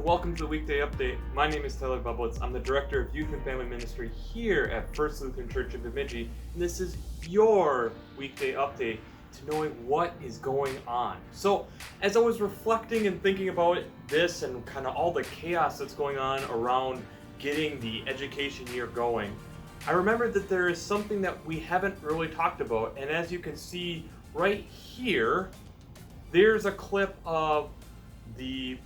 and welcome to the Weekday Update. My name is Tyler Bublitz. I'm the Director of Youth and Family Ministry here at First Lutheran Church in Bemidji, and this is your Weekday Update to knowing what is going on. So, as I was reflecting and thinking about this and kind of all the chaos that's going on around getting the education year going, I remembered that there is something that we haven't really talked about, and as you can see right here, there's a clip of the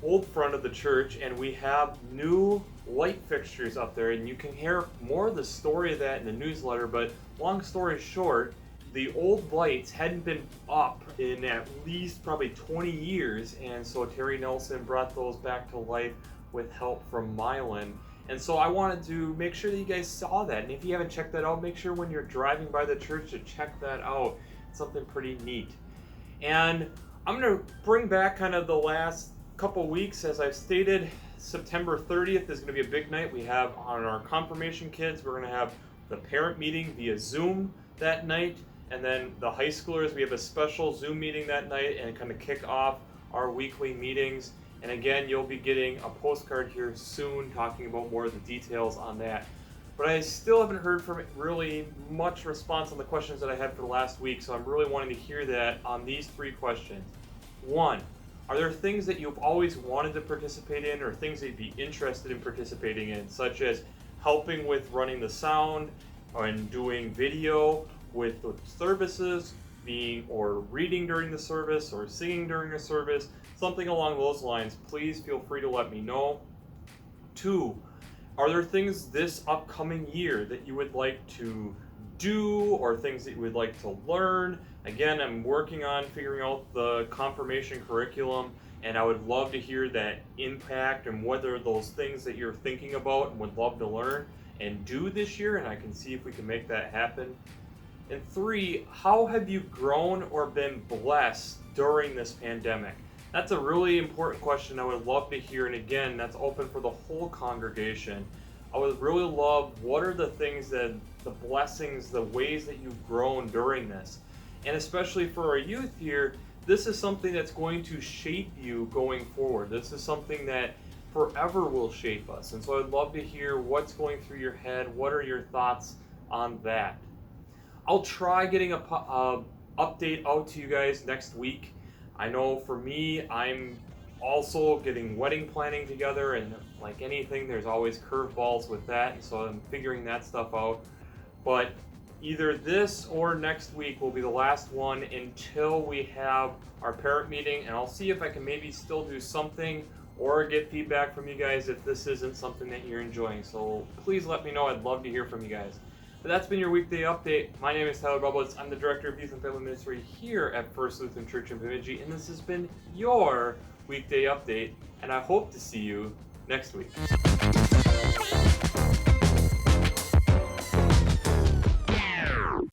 old front of the church, and we have new light fixtures up there, and you can hear more of the story of that in the newsletter. But long story short, the old lights hadn't been up in at least probably 20 years, and so Terry Nelson brought those back to life with help from Mylan. And so I wanted to make sure that you guys saw that, and if you haven't checked that out, make sure when you're driving by the church to check that out. It's something pretty neat. And I'm going to bring back kind of the last couple weeks. As I've stated, September 30th is going to be a big night. We have on our confirmation kids, we're going to have the parent meeting via Zoom that night. And then the high schoolers, we have a special Zoom meeting that night and kind of kick off our weekly meetings. And again, you'll be getting a postcard here soon talking about more of the details on that. But I still haven't heard from really much response on the questions that I had for the last week, so I'm really wanting to hear that on these three questions. One, are there things that you've always wanted to participate in or things that you'd be interested in participating in, such as helping with running the sound and doing video with the services, or reading during the service or singing during the service, something along those lines? Please feel free to let me know. Two, are there things this upcoming year that you would like to do or things that you would like to learn? Again, I'm working on figuring out the confirmation curriculum, and I would love to hear that impact and what are those things that you're thinking about and would love to learn and do this year, and I can see if we can make that happen. And three, how have you grown or been blessed during this pandemic? That's a really important question I would love to hear, and again, that's open for the whole congregation. I would really love, what are the things that, the blessings, the ways that you've grown during this? And especially for our youth here, this is something that's going to shape you going forward. This is something that forever will shape us. And so I'd love to hear what's going through your head. What are your thoughts on that? I'll try getting a update out to you guys next week. I know for me, I'm also getting wedding planning together, and like anything, there's always curveballs with that, and so I'm figuring that stuff out. But either this or next week will be the last one until we have our parent meeting, and I'll see if I can maybe still do something or get feedback from you guys if this isn't something that you're enjoying. So please let me know. I'd love to hear from you guys. But that's been your Weekday Update. My name is Tyler Bublitz. I'm the Director of Youth and Family Ministry here at First Lutheran Church in Bemidji, and this has been your Weekday Update, and I hope to see you next week.